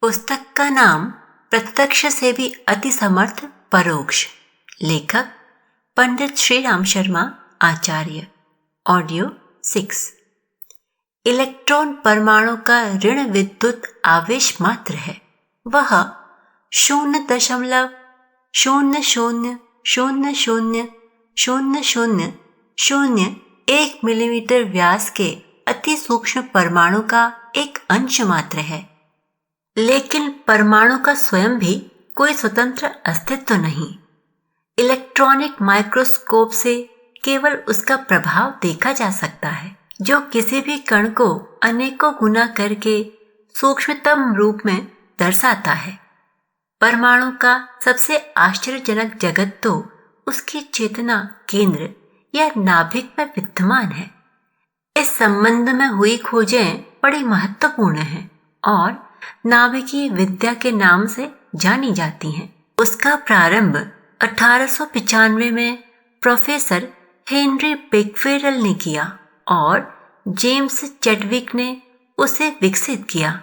पुस्तक का नाम प्रत्यक्ष से भी अति समर्थ परोक्ष। लेखक पंडित श्री राम शर्मा आचार्य। ऑडियो 6। इलेक्ट्रॉन परमाणु का ऋण विद्युत आवेश मात्र है। वह 0.00000001 मिलीमीटर व्यास के अति सूक्ष्म परमाणु का एक अंश मात्र है। लेकिन परमाणु का स्वयं भी कोई स्वतंत्र अस्तित्व नहीं। इलेक्ट्रॉनिक माइक्रोस्कोप से केवल उसका प्रभाव देखा जा सकता है, जो किसी भी कण को अनेकों गुना करके सूक्ष्मतम रूप में दर्शाता है। परमाणु का सबसे आश्चर्यजनक जगत तो उसकी चेतना केंद्र या नाभिक में विद्यमान है। इस संबंध में हुई खोजें बड़ी महत्वपूर्ण हैं और नाभिकीय विद्या के नाम से जानी जाती हैं। उसका प्रारंभ 1895 में प्रोफेसर हेनरी बेकवेरेल ने किया और जेम्स चैडविक ने उसे विकसित किया।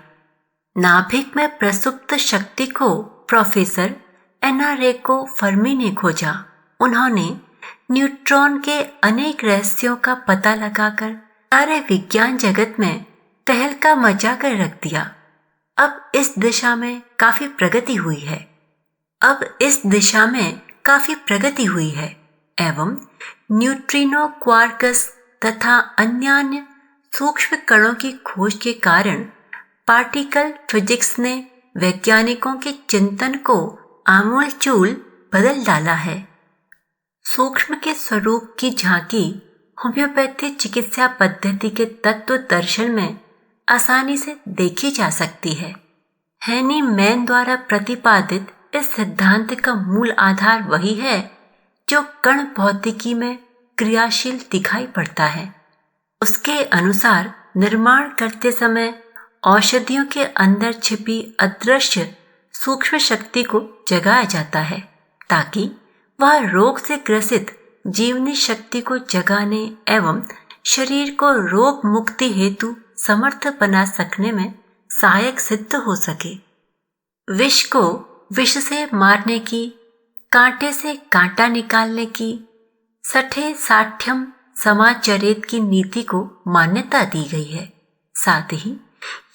नाभिक में प्रसुप्त शक्ति को प्रोफेसर एनरिको फर्मी ने खोजा। उन्होंने न्यूट्रॉन के अनेक रहस्यों का पता लगाकर सारे विज्ञान जगत में तहलका मचा कर रख दिया। अब इस दिशा में काफी प्रगति हुई है एवं न्यूट्रिनो, क्वार्कस तथा अन्य सूक्ष्म कणों की खोज के कारण पार्टिकल फिजिक्स ने वैज्ञानिकों के चिंतन को आमूलचूल बदल डाला है। सूक्ष्म के स्वरूप की झांकी होम्योपैथी चिकित्सा पद्धति के तत्व दर्शन में आसानी से देखी जा सकती है। हेनी मैन द्वारा प्रतिपादित इस सिद्धांत का मूल आधार वही है जो कण भौतिकी में क्रियाशील दिखाई पड़ता है। उसके अनुसार निर्माण करते समय औषधियों के अंदर छिपी अदृश्य सूक्ष्म शक्ति को जगाया जाता है ताकि वह रोग से ग्रसित जीवनी शक्ति को जगाने एवं शरीर को रोग मुक्ति हेतु समर्थ बना सकने में सहायक सिद्ध हो सके। विष को विष से मारने की, कांटे से कांटा निकालने की, सठे साठ्यम समाचरेत की नीति को मान्यता दी गई है। साथ ही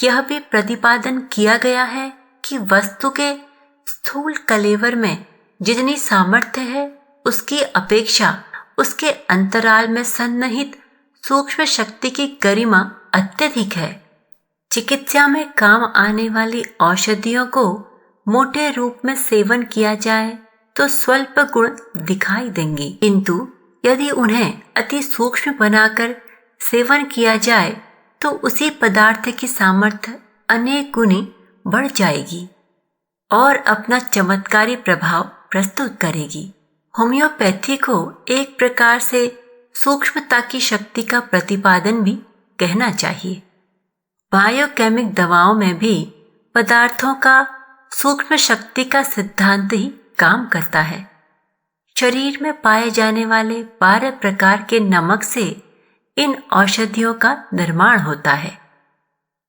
यह भी प्रतिपादन किया गया है कि वस्तु के स्थूल कलेवर में जितनी सामर्थ्य है उसकी अपेक्षा उसके अंतराल में सन्निहित सूक्ष्म शक्ति की गरिमा अत्यधिक है। चिकित्सा में काम आने वाली औषधियों को मोटे रूप में सेवन किया जाए तो स्वल्प गुण दिखाई देंगे, किंतु यदि उन्हें अति सूक्ष्म बनाकर सेवन किया जाए तो उसी पदार्थ की सामर्थ्य अनेक गुनी बढ़ जाएगी और अपना चमत्कारी प्रभाव प्रस्तुत करेगी। होम्योपैथी को एक प्रकार से सूक्ष्मता की शक्ति का प्रतिपादन भी कहना चाहिए। बायोकेमिक दवाओं में भी पदार्थों का सूक्ष्म शक्ति का सिद्धांत ही काम करता है। शरीर में पाए जाने वाले 12 प्रकार के नमक से इन औषधियों का निर्माण होता है।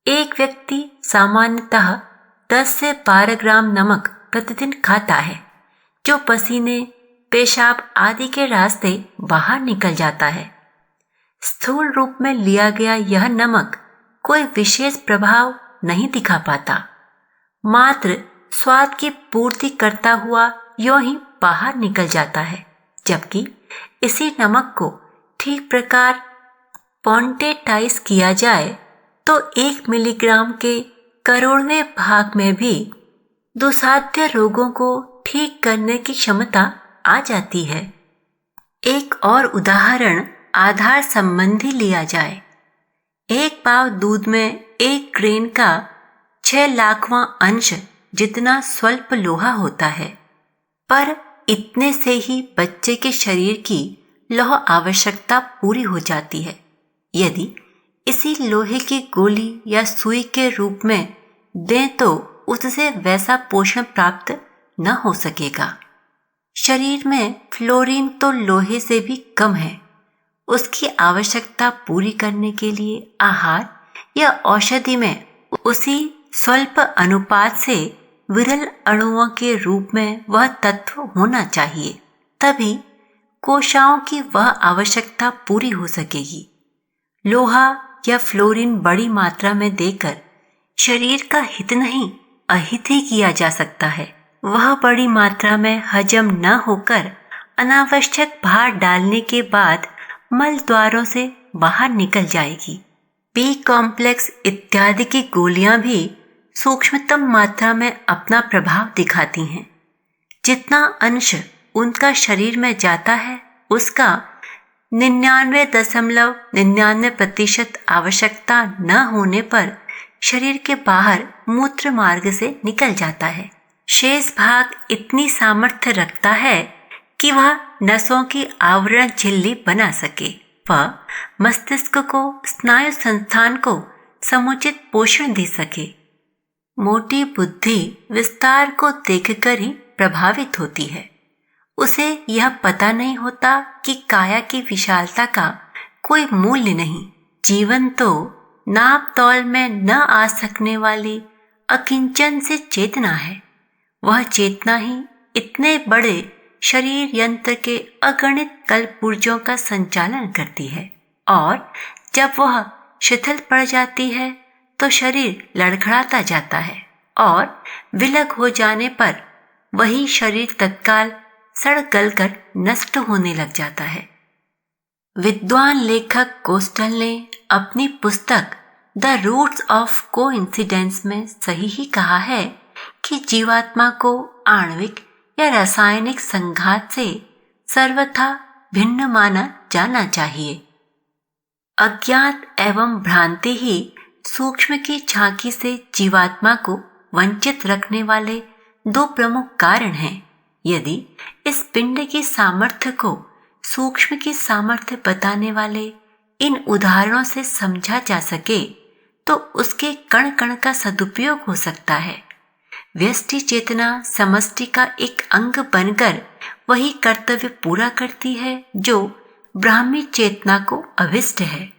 एक व्यक्ति सामान्यतः 10 से 12 ग्राम नमक प्रतिदिन खाता है, जो पसीने, पेशाब आदि के रास्ते बाहर निकल जाता है। स्थूल रूप में लिया गया यह नमक कोई विशेष प्रभाव नहीं दिखा पाता, मात्र स्वाद की पूर्ति करता हुआ यूं ही बाहर निकल जाता है। जबकि इसी नमक को ठीक प्रकार पॉन्टेटाइज किया जाए तो 1 मिलीग्राम के करोड़वें भाग में भी दुसाध्य रोगों को ठीक करने की क्षमता आ जाती है। एक और उदाहरण आधार संबंधी लिया जाए। एक पाव दूध में 1 ग्रेन का 6 लाखवां अंश जितना स्वल्प लोहा होता है, पर इतने से ही बच्चे के शरीर की लौह आवश्यकता पूरी हो जाती है। यदि इसी लोहे की गोली या सुई के रूप में दें तो उससे वैसा पोषण प्राप्त न हो सकेगा। शरीर में फ्लोरीन तो लोहे से भी कम है। उसकी आवश्यकता पूरी करने के लिए आहार या औषधि में उसी स्वल्प अनुपात से विरल अणुओं के रूप में वह तत्व होना चाहिए, तभी कोशिकाओं की वह आवश्यकता पूरी हो सकेगी। लोहा या फ्लोरीन बड़ी मात्रा में देकर शरीर का हित नहीं अहित ही किया जा सकता है। वह बड़ी मात्रा में हजम न होकर अनावश्यक भार डालने के बाद मल द्वारों से बाहर निकल जाएगी। बी कॉम्प्लेक्स इत्यादि की गोलियां भी सूक्ष्मतम मात्रा में अपना प्रभाव दिखाती हैं। जितना अंश उनका शरीर में जाता है उसका 99.99% आवश्यकता न होने पर शरीर के बाहर मूत्र मार्ग से निकल जाता है। शेष भाग इतनी सामर्थ्य रखता है कि वह नसों की आवरण झिल्ली बना सके। वह मस्तिष्क को, स्नायु संस्थान को समुचित पोषण दे सके। मोटी बुद्धि विस्तार को देखकर ही प्रभावित होती है। उसे यह पता नहीं होता कि काया की विशालता का कोई मूल्य नहीं। जीवन तो नाप तौल में न आ सकने वाली अकिंचन से चेतना है। वह चेतना ही इतने बड़े शरीर यंत्र के अगणित कलपुर्जों का संचालन करती है, और जब वह शिथिल पड़ जाती है तो शरीर लड़खड़ाता जाता है और विलग हो जाने पर वही शरीर तत्काल सड़ गलकर नष्ट होने लग जाता है। विद्वान लेखक कोस्टल ने अपनी पुस्तक द रूट्स ऑफ कोइंसिडेंस में सही ही कहा है कि जीवात्मा को आणविक या रासायनिक संघात से सर्वथा भिन्न माना जाना चाहिए। अज्ञात एवं भ्रांति ही सूक्ष्म की झांकी से जीवात्मा को वंचित रखने वाले दो प्रमुख कारण हैं। यदि इस पिंड की सामर्थ्य को सूक्ष्म की सामर्थ्य बताने वाले इन उदाहरणों से समझा जा सके तो उसके कण कण का सदुपयोग हो सकता है। व्यष्टि चेतना समष्टि का एक अंग बनकर वही कर्तव्य पूरा करती है जो ब्राह्मी चेतना को अभिष्ट है।